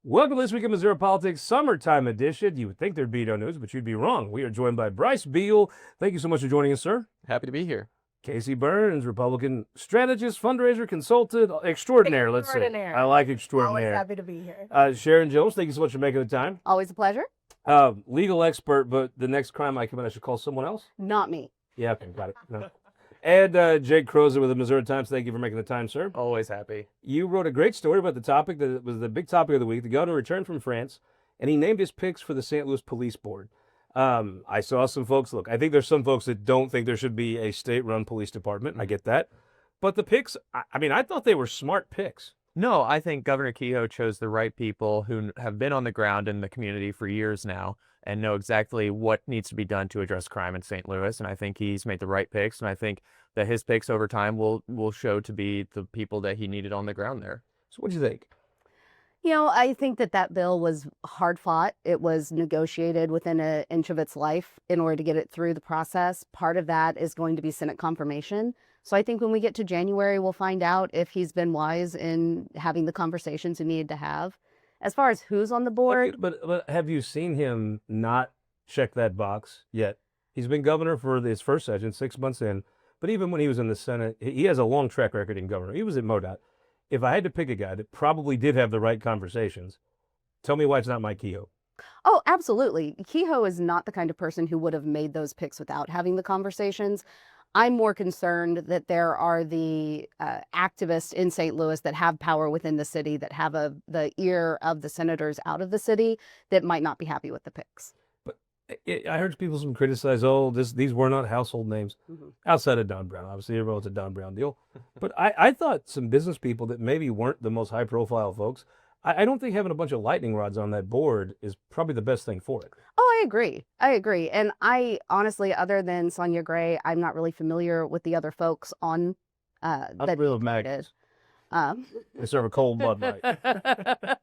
Welcome to This Week in Missouri Politics Summertime Edition. You would think there'd be no news, but you'd be wrong. We are joined by Bryce Beal. Thank you so much for joining us, sir. Happy to be here. Casey Burns, Republican strategist, fundraiser, consultant, extraordinaire, let's say. I like extraordinaire. Always happy to be here. Sharon Jones, thank you so much for making the time. Always a pleasure. Legal expert, but the next crime I commit, I should call someone else? Not me. Yeah, okay, got it. No. And Jake Kroesen with the Missouri Times. Thank you for making the time, sir. Always happy. You wrote a great story about the topic that was the big topic of the week. The governor returned from France, and he named his picks for the St. Louis Police Board. I saw some folks, look, I think there's some folks that don't think there should be a state-run police department. I get that. But the picks, I thought they were smart picks. No, I think Governor Kehoe chose the right people who have been on the ground in the community for years now and know exactly what needs to be done to address crime in St. Louis. And I think he's made the right picks. And I think that his picks over time will show to be the people that he needed on the ground there. So what do you think? You know, I think that bill was hard fought. It was negotiated within an inch of its life in order to get it through the process. Part of that is going to be Senate confirmation. So I think when we get to January, we'll find out if he's been wise in having the conversations he needed to have. As far as who's on the board. But have you seen him not check that box yet? He's been governor for his first session, 6 months in. But even when he was in the Senate, he has a long track record in governor. He was at MoDOT. If I had to pick a guy that probably did have the right conversations, tell me why it's not Mike Kehoe. Oh, absolutely. Kehoe is not the kind of person who would have made those picks without having the conversations. I'm more concerned that there are the activists in St. Louis that have power within the city, that have the ear of the senators out of the city, that might not be happy with the picks. But I heard people some criticize, these were not household names. Outside of Don Brown. Obviously, everyone's a Don Brown deal. But I thought some business people that maybe weren't the most high-profile folks, I don't think having a bunch of lightning rods on that board is probably the best thing for it. Oh, I agree. And I honestly, other than Sonia Gray, I'm not really familiar with the other folks on that real maggots. They serve a cold Bud Light.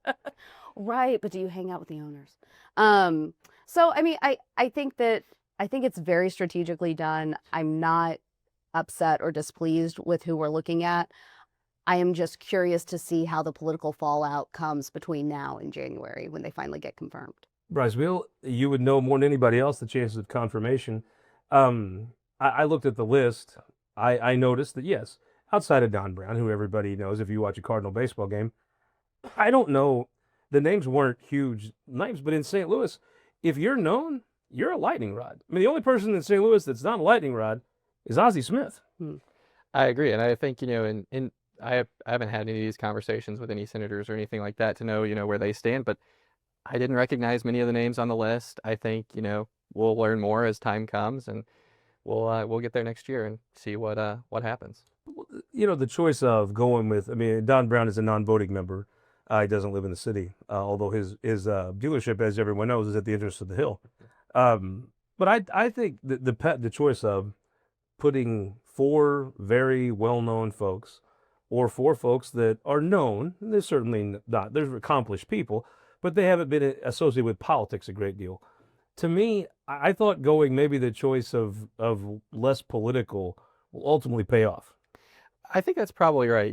Right, but do you hang out with the owners? So I mean, I think it's very strategically done. I'm not upset or displeased with who we're looking at. I am just curious to see how the political fallout comes between now and January when they finally get confirmed. Bryce Beal, you would know more than anybody else the chances of confirmation. I looked at the list. I noticed that, yes, outside of Don Brown, who everybody knows if you watch a Cardinal baseball game, I don't know, the names weren't huge names, but in St. Louis, if you're known, you're a lightning rod. I mean, the only person in St. Louis that's not a lightning rod is Ozzie Smith. I agree. And I think, I haven't had any of these conversations with any senators or anything like that to know, where they stand, but I didn't recognize many of the names on the list. I think, we'll learn more as time comes, and we'll get there next year and see what happens. The choice of going with, Don Brown is a non-voting member. He doesn't live in the city, although his dealership, as everyone knows, is at the entrance to the Hill. But I think the choice of putting 4 very well-known folks or 4 folks that are known, they're certainly not, they're accomplished people, but they haven't been associated with politics a great deal. To me, I thought going maybe the choice of less political will ultimately pay off. I think that's probably right.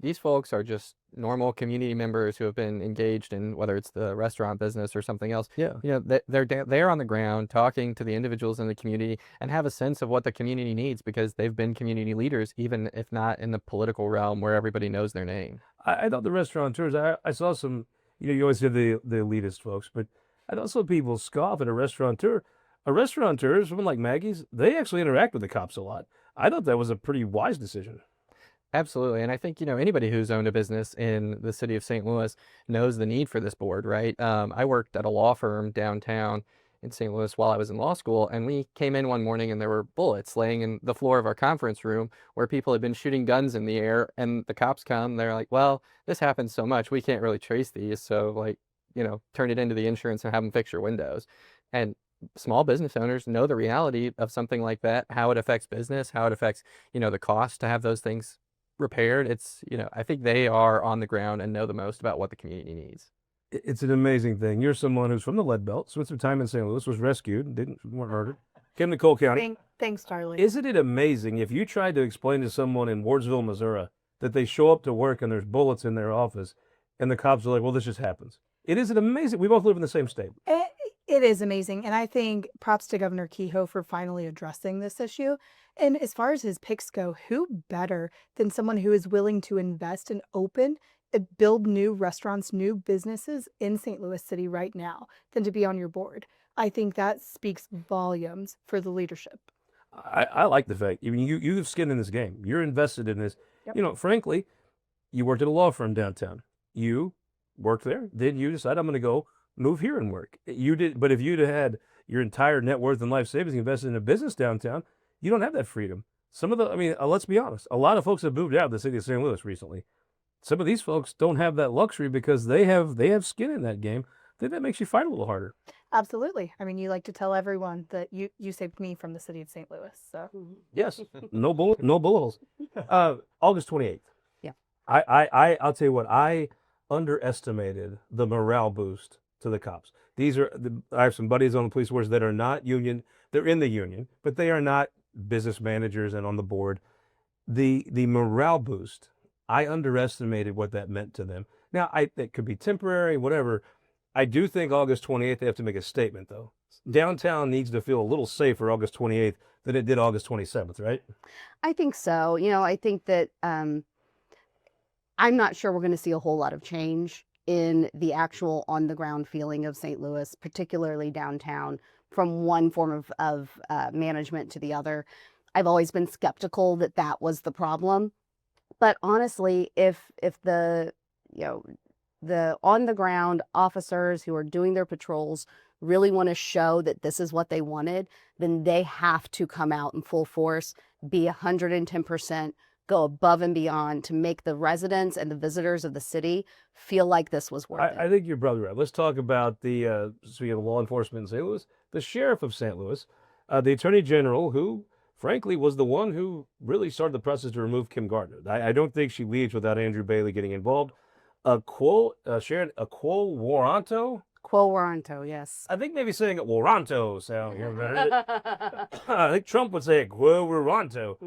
These folks are just normal community members who have been engaged in whether it's the restaurant business or something else. Yeah. They're on the ground talking to the individuals in the community and have a sense of what the community needs because they've been community leaders, even if not in the political realm where everybody knows their name. I thought the restaurateurs, I saw some, you always hear the elitist folks, but I thought some people scoff at a restaurateur. A restaurateur, someone like Maggie's, they actually interact with the cops a lot. I thought that was a pretty wise decision. Absolutely. And I think, anybody who's owned a business in the city of St. Louis knows the need for this board, right? I worked at a law firm downtown in St. Louis while I was in law school, and we came in one morning and there were bullets laying in the floor of our conference room where people had been shooting guns in the air, and the cops come, they're like, well, this happens so much, we can't really trace these, so turn it into the insurance and have them fix your windows. And small business owners know the reality of something like that, how it affects business, how it affects, the cost to have those things repaired. It's, I think they are on the ground and know the most about what the community needs. It's an amazing thing. You're someone who's from the Leadbelt, spent some time in St. Louis, was rescued, weren't murdered, came to Cole County. Thanks, Charlie. Isn't it amazing if you tried to explain to someone in Wardsville, Missouri, that they show up to work and there's bullets in their office, and the cops are like, well, this just happens. It is an amazing. We both live in the same state. It is amazing. And I think props to Governor Kehoe for finally addressing this issue. And as far as his picks go, who better than someone who is willing to invest and build new restaurants, new businesses in St. Louis City right now than to be on your board? I think that speaks volumes for the leadership. I like the fact. I mean, you have skin in this game. You're invested in this. Yep. You know, frankly, you worked at a law firm downtown. You worked there. Then you decide I'm going to go move here and work. You did, but if you'd had your entire net worth and life savings invested in a business downtown, you don't have that freedom. Some of the, I mean, let's be honest. A lot of folks have moved out of the city of St. Louis recently. Some of these folks don't have that luxury because they have skin in that game. I think that makes you fight a little harder. Absolutely. I mean, you like to tell everyone that you saved me from the city of St. Louis. So Yes, no bullet holes. August 28th. Yeah. I'll tell you what. I underestimated the morale boost to the cops. I have some buddies on the police force that are not union. They're in the union, but they are not business managers and on the board. The morale boost. I underestimated what that meant to them. Now, it could be temporary, whatever. I do think August 28th, they have to make a statement, though. Downtown needs to feel a little safer August 28th than it did August 27th, right? I think so. You know, I think that I'm not sure we're going to see a whole lot of change in the actual on-the-ground feeling of St. Louis, particularly downtown, from one form of management to the other. I've always been skeptical that that was the problem. But honestly, if the on-the-ground officers who are doing their patrols really want to show that this is what they wanted, then they have to come out in full force, be 110%, go above and beyond to make the residents and the visitors of the city feel like this was worth it. I think you're probably right. Let's talk about the speaking of law enforcement in St. Louis, the sheriff of St. Louis, the attorney general, who frankly was the one who really started the process to remove Kim Gardner. I don't think she leaves without Andrew Bailey getting involved. Sharon, a quo warranto? Quo warranto, yes. I think maybe saying it warranto sound. I think Trump would say it quo warranto.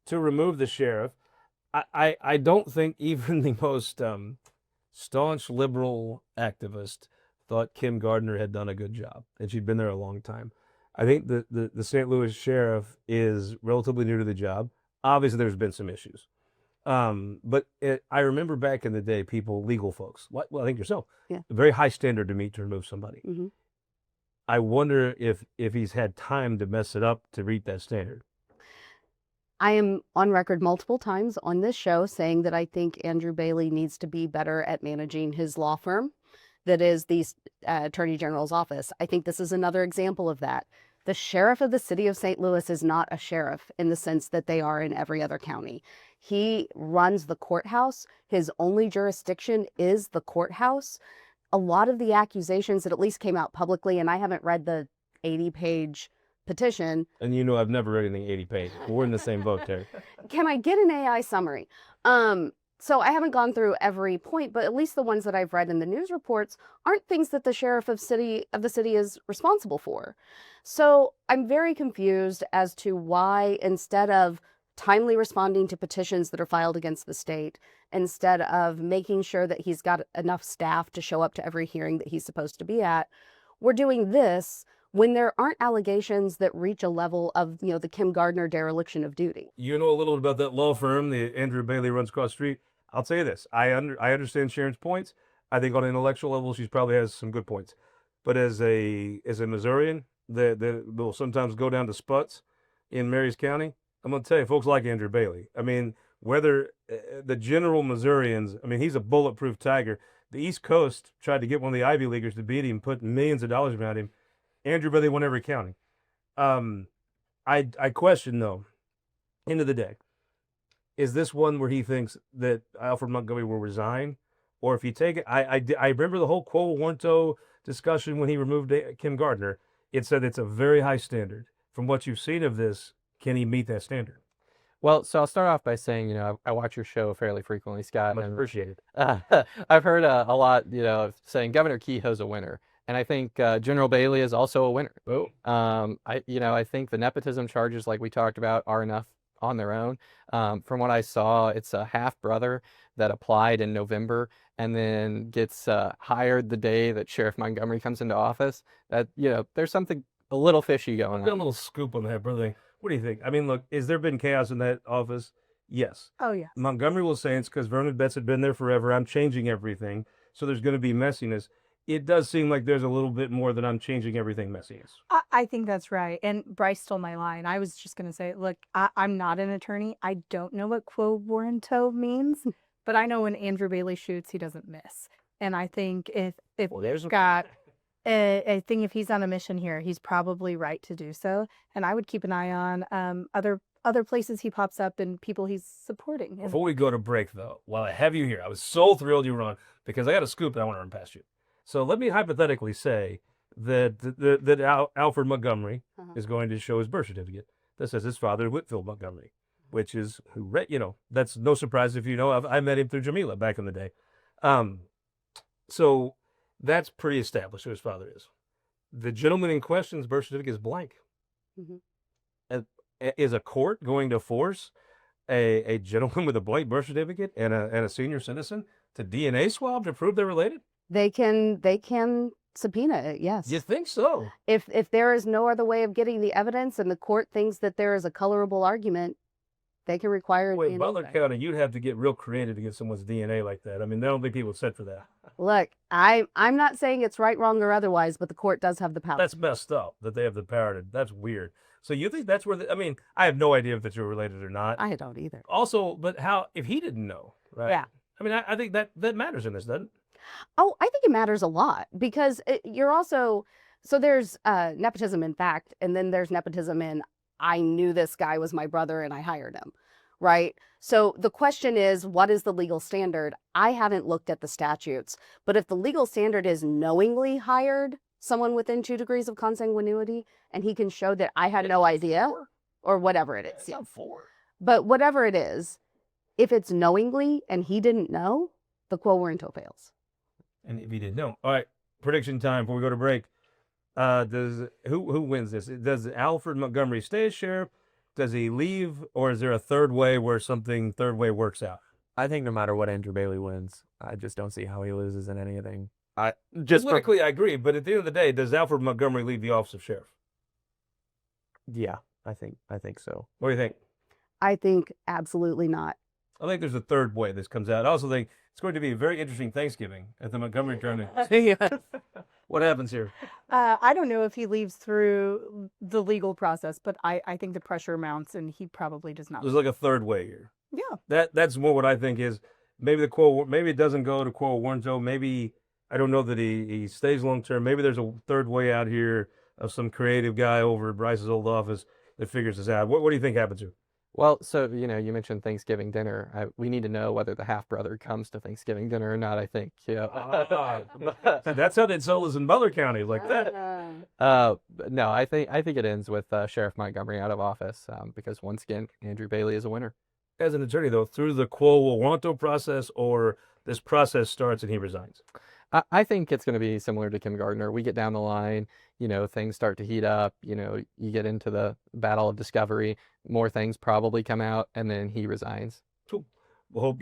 To remove the sheriff. I don't think even the most staunch liberal activist thought Kim Gardner had done a good job, and she'd been there a long time. I think the St. Louis sheriff is relatively new to the job. Obviously, there's been some issues. But I remember back in the day, legal folks, well, I think yourself, Yeah. a very high standard to meet to remove somebody. Mm-hmm. I wonder if he's had time to mess it up to meet that standard. I am on record multiple times on this show saying that I think Andrew Bailey needs to be better at managing his law firm, that is the Attorney General's office. I think this is another example of that. The sheriff of the city of St. Louis is not a sheriff in the sense that they are in every other county. He runs the courthouse. His only jurisdiction is the courthouse. A lot of the accusations that at least came out publicly, and I haven't read the 80-page petition. And you know I've never read anything 80 pages. We're in the same boat, Terry. Can I get an AI summary? So I haven't gone through every point, but at least the ones that I've read in the news reports aren't things that the sheriff of the city is responsible for. So I'm very confused as to why, instead of timely responding to petitions that are filed against the state, instead of making sure that he's got enough staff to show up to every hearing that he's supposed to be at, we're doing this when there aren't allegations that reach a level of, the Kim Gardner dereliction of duty. You know a little bit about that law firm the Andrew Bailey runs across the street. I'll tell you this. I understand Sharon's points. I think on an intellectual level, she probably has some good points. But as a Missourian that will sometimes go down to Sputs in Marys County, I'm going to tell you, folks like Andrew Bailey. I mean, whether the general Missourians, I mean, he's a bulletproof tiger. The East Coast tried to get one of the Ivy Leaguers to beat him, put millions of dollars around him. Andrew Bailey won every county. I question, though, end of the day, is this one where he thinks that Alfred Montgomery will resign? Or if you take it, I remember the whole quo warranto discussion when he removed Kim Gardner. It said it's a very high standard. From what you've seen of this, can he meet that standard? Well, so I'll start off by saying, I watch your show fairly frequently, Scott. Much and appreciated. I've heard a lot, saying Governor Kehoe's a winner. And I think General Bailey is also a winner. Oh. I think the nepotism charges, like we talked about, are enough on their own. From what I saw, it's a half brother that applied in November and then gets hired the day that Sheriff Montgomery comes into office. That, there's something a little fishy going I've got a on. little scoop on that, brother. What do you think? I mean, look, has there been chaos in that office? Yes. Oh, yeah. Montgomery will say it's because Vernon Betts had been there forever. I'm changing everything. So there's going to be messiness. It does seem like there's a little bit more than I'm changing everything messiness. I think that's right. And Bryce stole my line. I was just going to say, look, I'm not an attorney. I don't know what quo warranto means, but I know when Andrew Bailey shoots, he doesn't miss. And I think if Scott, I think if he's on a mission here, he's probably right to do so. And I would keep an eye on other places he pops up and people he's supporting. Before we go to break, though, while I have you here, I was so thrilled you were on because I got a scoop that I want to run past you. So let me hypothetically say that Alfred Montgomery is going to show his birth certificate that says his father is Whitfield Montgomery, which is that's no surprise if you know. I met him through Jamila back in the day. So that's pretty established who his father is. The gentleman in question's birth certificate is blank. Is a court going to force a gentleman with a blank birth certificate and a senior citizen to DNA swab to prove they're related? They can subpoena it, yes. You think so? If there is no other way of getting the evidence and the court thinks that there is a colorable argument, they can require Wait, DNA Butler back. County, you'd have to get real creative to get someone's DNA like that. I mean, there don't think people set for that. Look, I'm not saying it's right, wrong, or otherwise, but the court does have the power. That's messed up that they have the power to. That's weird. So you think that's where? I mean, I have no idea if it's related or not. I don't either. Also, but how if he didn't know, right? Yeah. I mean, I think that matters in this, doesn't it? Oh, I think it matters a lot because you're also, so there's nepotism in fact, and then there's nepotism in I knew this guy was my brother and I hired him, right? So the question is, what is the legal standard? I haven't looked at the statutes, but if the legal standard is knowingly hired someone within 2 degrees of consanguinity and he can show that I had no idea or whatever it is. It's not 4. But whatever it is, if it's knowingly and he didn't know, the quo warranto fails. And if he didn't know, all right. Prediction time before we go to break. Who wins this? Does Alfred Montgomery stay as sheriff? Does he leave, or is there a third way where something third way works out? I think no matter what Andrew Bailey wins, I just don't see how he loses in anything. Politically, I agree, but at the end of the day, does Alfred Montgomery leave the office of sheriff? Yeah, I think so. What do you think? I think absolutely not. I think there's a third way this comes out. I also think it's going to be a very interesting Thanksgiving at the Montgomery County. What happens here? I don't know if he leaves through the legal process, but I think the pressure mounts and he probably does not. There's like a third way here. Yeah. That's more what I think is maybe maybe it doesn't go to quo warranto. Maybe I don't know that he stays long term. Maybe there's a third way out here of some creative guy over at Bryce's old office that figures this out. What do you think happens here? Well, so, you mentioned Thanksgiving dinner. We need to know whether the half-brother comes to Thanksgiving dinner or not, I think. That's how they sold us in Butler County, like that. No, I think it ends with Sheriff Montgomery out of office because, once again, Andrew Bailey is a winner. As an attorney, though, through the quo warranto process or this process starts and he resigns? I think it's going to be similar to Kim Gardner. We get down the line, things start to heat up, you get into the battle of discovery, more things probably come out, and then he resigns. Cool. Well, hope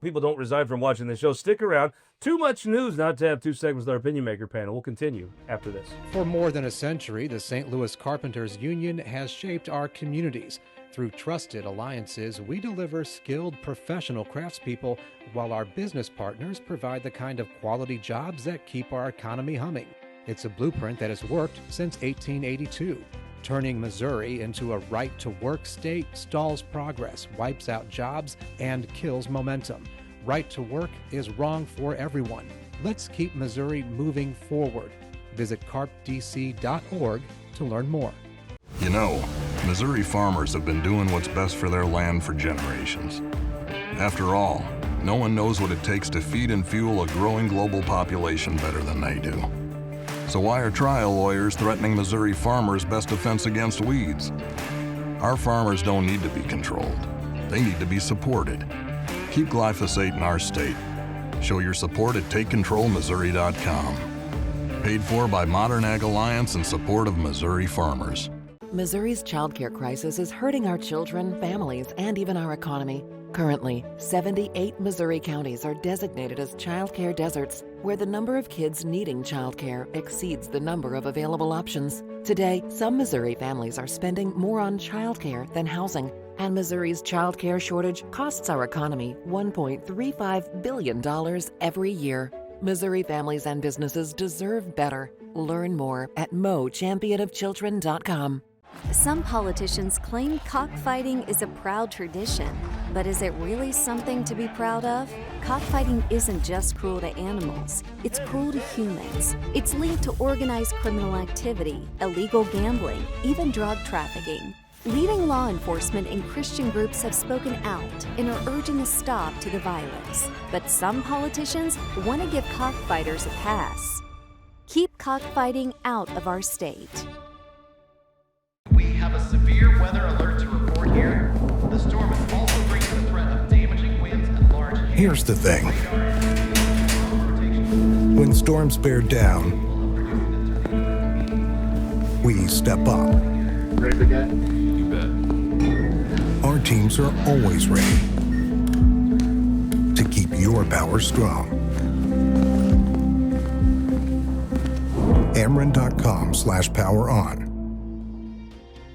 people don't resign from watching this show. Stick around. Too much news not to have 2 segments with our opinion maker panel. We'll continue after this. For more than a century, the St. Louis Carpenters Union has shaped our communities. Through trusted alliances, we deliver skilled professional craftspeople while our business partners provide the kind of quality jobs that keep our economy humming. It's a blueprint that has worked since 1882. Turning Missouri into a right-to-work state stalls progress, wipes out jobs, and kills momentum. Right to work is wrong for everyone. Let's keep Missouri moving forward. Visit carpdc.org to learn more. You know, Missouri farmers have been doing what's best for their land for generations. After all, no one knows what it takes to feed and fuel a growing global population better than they do. So why are trial lawyers threatening Missouri farmers' best defense against weeds? Our farmers don't need to be controlled. They need to be supported. Keep glyphosate in our state. Show your support at TakeControlMissouri.com. Paid for by Modern Ag Alliance in support of Missouri farmers. Missouri's childcare crisis is hurting our children, families, and even our economy. Currently, 78 Missouri counties are designated as childcare deserts, where the number of kids needing childcare exceeds the number of available options. Today, some Missouri families are spending more on childcare than housing, and Missouri's childcare shortage costs our economy $1.35 billion every year. Missouri families and businesses deserve better. Learn more at mochampionofchildren.com. Some politicians claim cockfighting is a proud tradition, but is it really something to be proud of? Cockfighting isn't just cruel to animals, it's cruel to humans. It's linked to organized criminal activity, illegal gambling, even drug trafficking. Leading law enforcement and Christian groups have spoken out and are urging a stop to the violence. But some politicians want to give cockfighters a pass. Keep cockfighting out of our state. We have a severe weather alert to report here. The storm is also bringing the threat of damaging winds and large hail. Here's the thing. When storms bear down, we step up. Ready to begin? You bet. Our teams are always ready to keep your power strong. Ameren.com/poweron.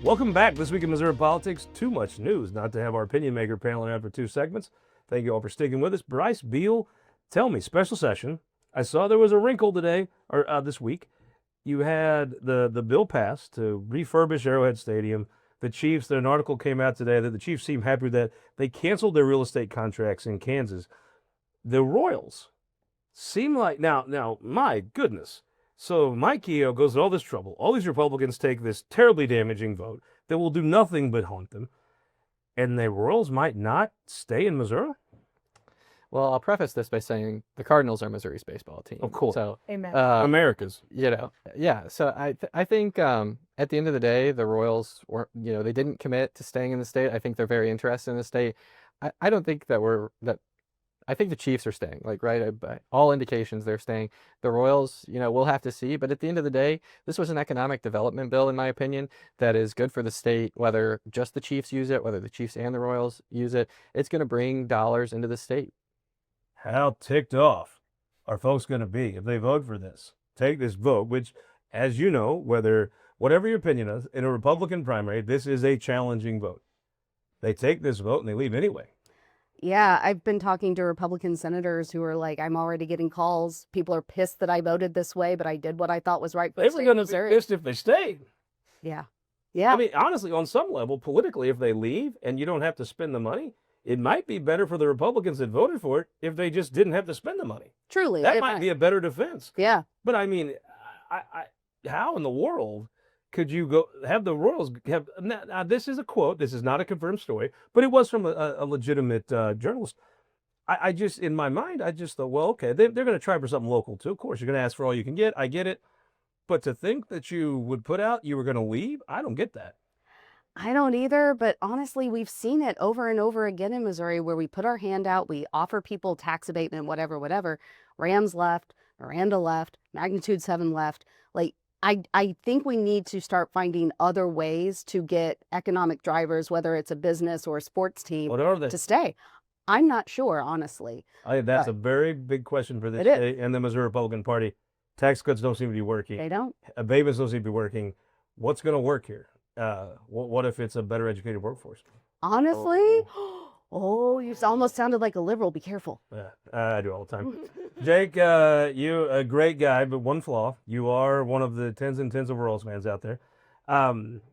Welcome back. This week in Missouri politics, too much news not to have our opinion maker panel in after 2 segments. Thank you all for sticking with us. Bryce, Beal, tell me, special session. I saw there was a wrinkle today, or this week. You had the bill passed to refurbish Arrowhead Stadium. The Chiefs, an article came out today that the Chiefs seem happy that they canceled their real estate contracts in Kansas. The Royals seem like, now, my goodness. So Mike Keogh goes to all this trouble. All these Republicans take this terribly damaging vote that will do nothing but haunt them. And the Royals might not stay in Missouri? Well, I'll preface this by saying the Cardinals are Missouri's baseball team. Of course. So, Amen. America's. yeah. So I think at the end of the day, the Royals weren't, they didn't commit to staying in the state. I think they're very interested in the state. I don't think I think the Chiefs are staying, right? By all indications, they're staying. The Royals, we'll have to see. But at the end of the day, this was an economic development bill, in my opinion, that is good for the state, whether just the Chiefs use it, whether the Chiefs and the Royals use it. It's going to bring dollars into the state. How ticked off are folks going to be if they vote for this? Take this vote, which, as you know, whatever your opinion is, in a Republican primary, this is a challenging vote. They take this vote and they leave anyway. Yeah, I've been talking to Republican senators who are like, I'm already getting calls. People are pissed that I voted this way, but I did what I thought was right for They the were state going of to be Missouri. pissed if they stayed. Yeah. Yeah. I mean, honestly, on some level, politically, if they leave and you don't have to spend the money, it might be better for the Republicans that voted for it if they just didn't have to spend the money. Truly. That might be a better defense. Yeah. But I mean, how in the world could you go have the Royals have? Now, this is a quote. This is not a confirmed story, but it was from a legitimate journalist. I just, in my mind, I just thought, well, okay, they're going to try for something local too. Of course, you're going to ask for all you can get. I get it. But to think that you would put out you were going to leave, I don't get that. I don't either, but honestly, we've seen it over and over again in Missouri where we put our hand out, we offer people tax abatement, whatever. Rams left, Miranda left, Magnitude 7 left. Like, I think we need to start finding other ways to get economic drivers, whether it's a business or a sports team, What are they? to stay. I'm not sure, honestly. That's a very big question for this It is. state and the Missouri Republican Party. Tax cuts don't seem to be working. They don't. Abatements don't seem to be working. What's going to work here? What if it's a better educated workforce? Honestly? Oh, you almost sounded like a liberal. Be careful. Yeah, I do all the time. Jake, you a great guy, but one flaw. You are one of the tens and tens of Royals fans out there.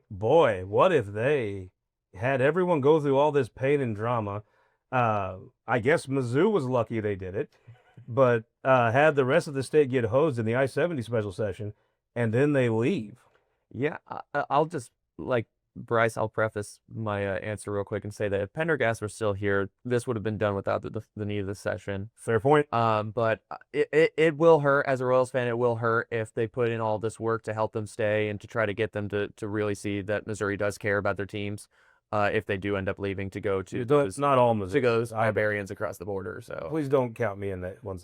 Boy, what if they had everyone go through all this pain and drama? I guess Mizzou was lucky they did it, but had the rest of the state get hosed in the I-70 special session, and then they leave. Yeah, I'll just, like Bryce, I'll preface my answer real quick and say that if Pendergast were still here, this would have been done without the need of the session. Fair point. But it will hurt, as a Royals fan, it will hurt if they put in all this work to help them stay and to try to get them to really see that Missouri does care about their teams. If they do end up leaving to go to It's not all Missouri. to go those Iberians across the border. So please don't count me in that one.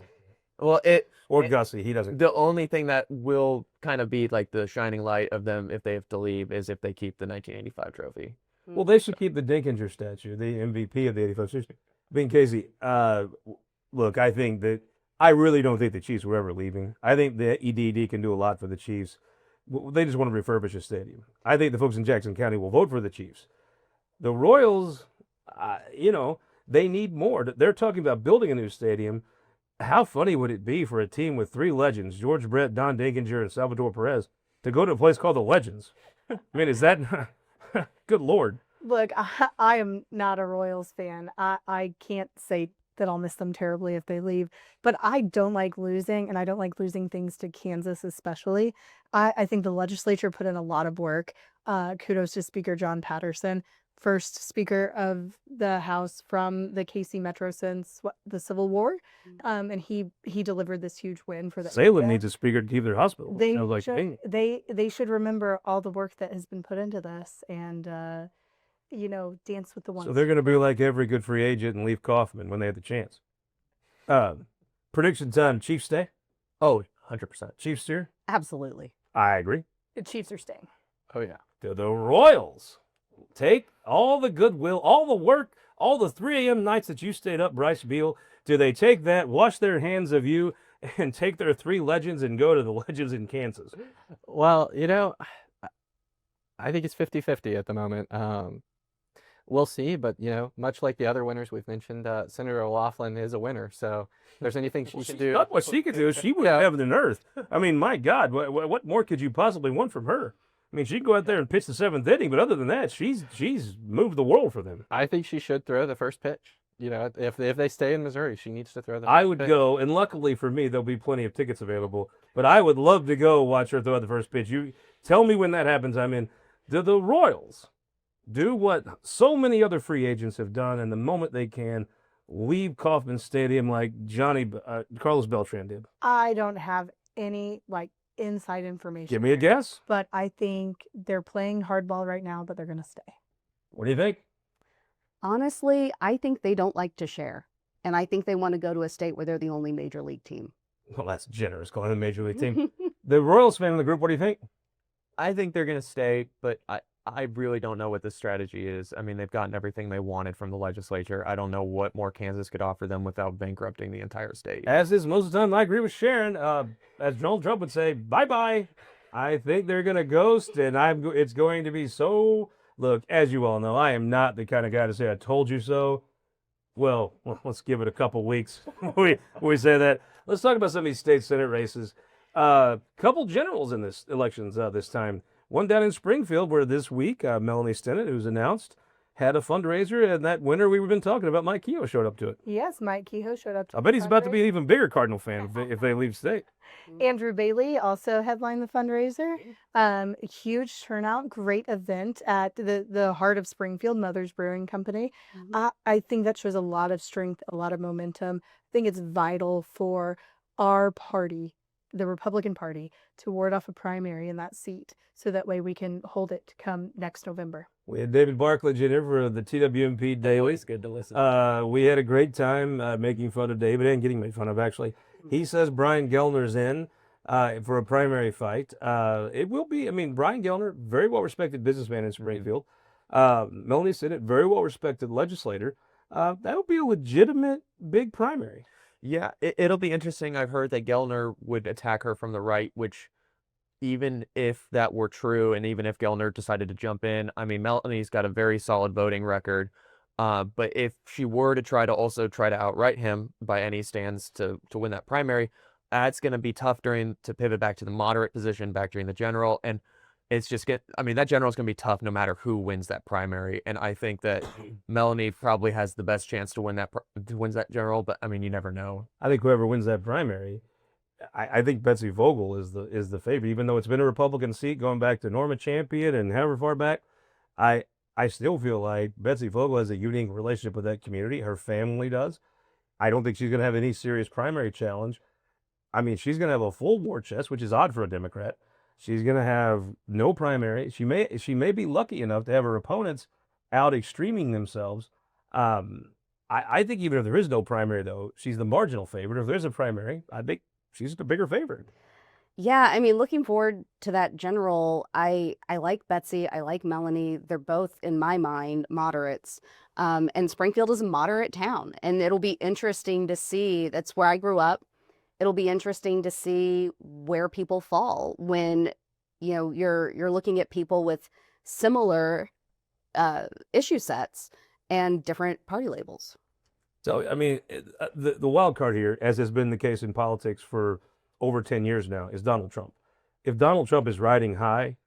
Well, Or it- Gussie, he doesn't. the only thing that will kind of be like the shining light of them if they have to leave is if they keep the 1985 trophy. Well, they should keep the Dinkinger statue, the MVP of the 85 series. Being Casey, look, I really don't think the Chiefs were ever leaving. I think the EDD can do a lot for the Chiefs. They just want to refurbish a stadium. I think the folks in Jackson County will vote for the Chiefs. The Royals, they need more. They're talking about building a new stadium. How funny would it be for a team with 3 legends, George Brett, Don Dinkinger, and Salvador Perez, to go to a place called the Legends? I mean, is that good Lord? Look, I am not a Royals fan. I can't say that I'll miss them terribly if they leave, but I don't like losing, and I don't like losing things to Kansas especially. I think the legislature put in a lot of work. Kudos to Speaker John Patterson, first Speaker of the House from the KC Metro since the Civil War, and he delivered this huge win for the Salem area. needs a speaker to keep their hospital. They Sounds like should, me. they should remember all the work that has been put into this, and dance with the ones. So they're going to be like every good free agent and leave Kaufman when they have the chance. Predictions on Chiefs stay? Oh, 100%. Chiefs steer? Absolutely. I agree. The Chiefs are staying. Oh yeah. The Royals take all the goodwill, all the work, all the 3 a.m. nights that you stayed up, Bryce Beal. Do they take that, wash their hands of you, and take their 3 legends and go to the Legends in Kansas? Well, I think it's 50-50 at the moment. We'll see, but much like the other winners we've mentioned, Senator O'Loughlin is a winner. So if there's anything she should do. What she could do, she would heaven and earth. I mean, my God, what more could you possibly want from her? I mean, she can go out there and pitch the 7th inning, but other than that, she's moved the world for them. I think she should throw the first pitch. If they stay in Missouri, she needs to throw the first I would pitch. go, and luckily for me, there'll be plenty of tickets available, but I would love to go watch her throw out the first pitch. You tell me when that happens, I'm in. Do the Royals do what so many other free agents have done, and the moment they can, leave Kauffman Stadium like Carlos Beltran did? I don't have any inside information. Give me a here, guess. But I think they're playing hardball right now, but they're going to stay. What do you think? Honestly, I think they don't like to share. And I think they want to go to a state where they're the only major league team. Well, that's generous, calling them a major league team. The Royals fan in the group, what do you think? I think they're going to stay, but I really don't know what the strategy is. I mean, they've gotten everything they wanted from the legislature. I don't know what more Kansas could offer them without bankrupting the entire state. As is most of the time, I agree with Sharon. As Donald Trump would say, bye-bye. I think they're going to ghost, and it's going to be so... Look, as you all know, I am not the kind of guy to say, I told you so. Well, let's give it a couple weeks we say that. Let's talk about some of these state Senate races. Couple generals in this elections this time. One down in Springfield, where this week Melanie Stennett, who's announced, had a fundraiser, and that winner we've been talking about, Mike Kehoe, showed up to it. Yes, Mike Kehoe showed up. I bet he's about to be an even bigger Cardinal fan if they leave state. Andrew Bailey also headlined the fundraiser. Huge turnout, great event at the heart of Springfield, Mother's Brewing Company. I think that shows a lot of strength, a lot of momentum. I think it's vital for our party, the Republican Party, to ward off a primary in that seat, so that way we can hold it come next November. We had David Barklage in here for the TWMP Daily. Always good to listen. We had a great time making fun of David and getting made fun of, actually. He says Brian Gellner's in for a primary fight. It will be, Brian Gellner, very well-respected businessman in Springfield. Melanie Stennett, very well-respected legislator. That'll be a legitimate big primary. Yeah, it'll be interesting. I've heard that Gellner would attack her from the right, which even if that were true, and even if Gellner decided to jump in, Melanie's got a very solid voting record. But if she were to try to outright him by any stands to win that primary, that's going to be tough to pivot back to the moderate position back during the general. And it's just that general's going to be tough no matter who wins that primary. And I think that Melanie probably has the best chance to win that general, but you never know. I think whoever wins that primary, I think Betsy Vogel is the favorite, even though it's been a Republican seat going back to Norma Champion and however far back. I still feel like Betsy Vogel has a unique relationship with that community. Her family does. I don't think she's going to have any serious primary challenge. She's going to have a full war chest, which is odd for a Democrat. She's going to have no primary. She may be lucky enough to have her opponents out extreming themselves. I think even if there is no primary, though, she's the marginal favorite. If there's a primary, I think she's the bigger favorite. Yeah, I mean, looking forward to that general. I like Betsy. I like Melanie. They're both, in my mind, moderates. And Springfield is a moderate town, and it'll be interesting to see. That's where I grew up. It'll be interesting to see where people fall when, you're looking at people with similar issue sets and different party labels. So, I mean, the wild card here, as has been the case in politics for over 10 years now, is Donald Trump. If Donald Trump is riding high,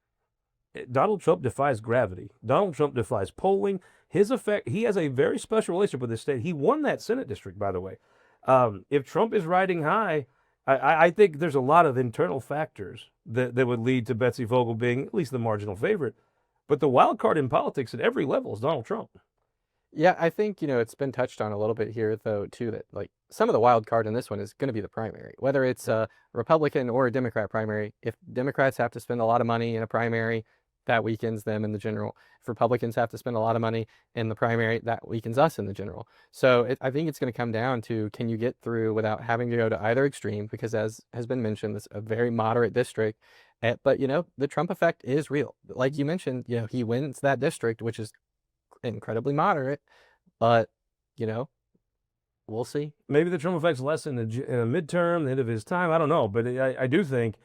Donald Trump defies gravity. Donald Trump defies polling. His effect, he has a very special relationship with this state. He won that Senate district, by the way. If Trump is riding high, I think there's a lot of internal factors that would lead to Betsy Vogel being at least the marginal favorite. But the wild card in politics at every level is Donald Trump. Yeah, I think, it's been touched on a little bit here, though, too, that like some of the wild card in this one is going to be the primary, whether it's a Republican or a Democrat primary. If Democrats have to spend a lot of money in a primary, that weakens them in the general. If Republicans have to spend a lot of money in the primary, that weakens us in the general. So I think it's going to come down to, can you get through without having to go to either extreme? Because as has been mentioned, this is a very moderate district. But, the Trump effect is real. Like you mentioned, he wins that district, which is incredibly moderate, but we'll see. Maybe the Trump effect's less in a midterm, the end of his time. I don't know, but I do think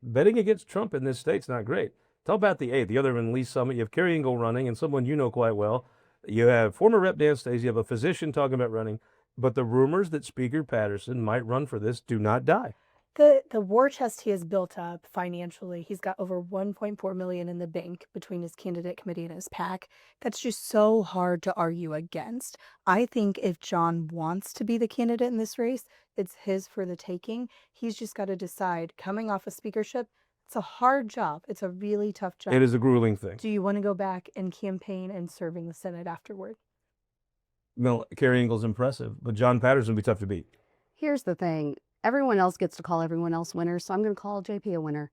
betting against Trump in this state's not great. Tell about the 8th, the other in Lee Summit. You have Carrie Engel running, and someone you know quite well. You have former Rep. Dan Stacey. You have a physician talking about running, but the rumors that Speaker Patterson might run for this do not die. The war chest he has built up financially, he's got over $1.4 million in the bank between his candidate committee and his PAC. That's just so hard to argue against. I think if John wants to be the candidate in this race, it's his for the taking. He's just got to decide, coming off a speakership, it's a hard job. It's a really tough job. It is a grueling thing. Do you want to go back and campaign and serving the Senate afterward? Well, Carrie Engel's impressive, but John Patterson would be tough to beat. Here's the thing. Everyone else gets to call everyone else winners, so I'm going to call JP a winner.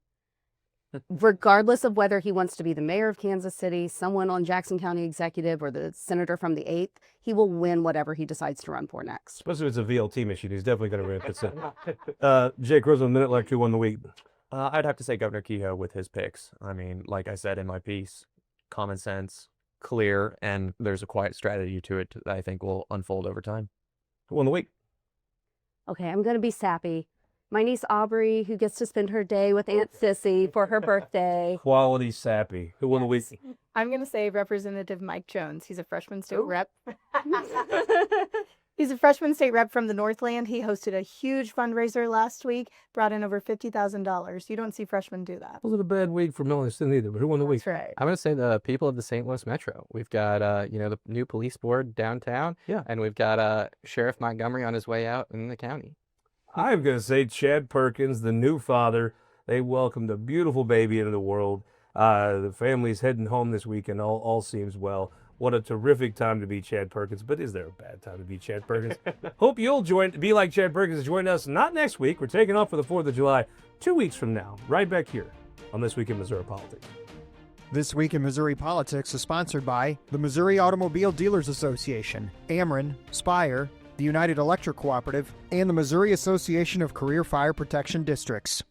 Regardless of whether he wants to be the mayor of Kansas City, someone on Jackson County Executive, or the senator from the 8th, he will win whatever he decides to run for next. Especially if it's a VLT mission. He's definitely going to win it. Jay Kroesen, minute like 2 won the week. I'd have to say Governor Kehoe with his picks. I mean, like I said in my piece, common sense, clear, and there's a quiet strategy to it that I think will unfold over time. Who won the week? Okay, I'm going to be sappy. My niece Aubrey, who gets to spend her day with Aunt Sissy for her birthday. Quality sappy. Who won the week? I'm going to say Representative Mike Jones. He's a freshman state rep. He's a freshman state rep from the Northland. He hosted a huge fundraiser last week, brought in over $50,000. You don't see freshmen do that. Wasn't a bad week for Milliston either, but who won the week? That's right. I'm going to say the people of the St. Louis Metro. We've got, the new police board downtown. Yeah. And we've got Sheriff Montgomery on his way out in the county. I'm going to say Chad Perkins, the new father. They welcomed a beautiful baby into the world. The family's heading home this week, and all seems well. What a terrific time to be Chad Perkins. But is there a bad time to be Chad Perkins? Hope you'll be like Chad Perkins and join us not next week. We're taking off for the 4th of July 2 weeks from now, right back here on This Week in Missouri Politics. This Week in Missouri Politics is sponsored by the Missouri Automobile Dealers Association, Ameren, Spire, the United Electric Cooperative, and the Missouri Association of Career Fire Protection Districts.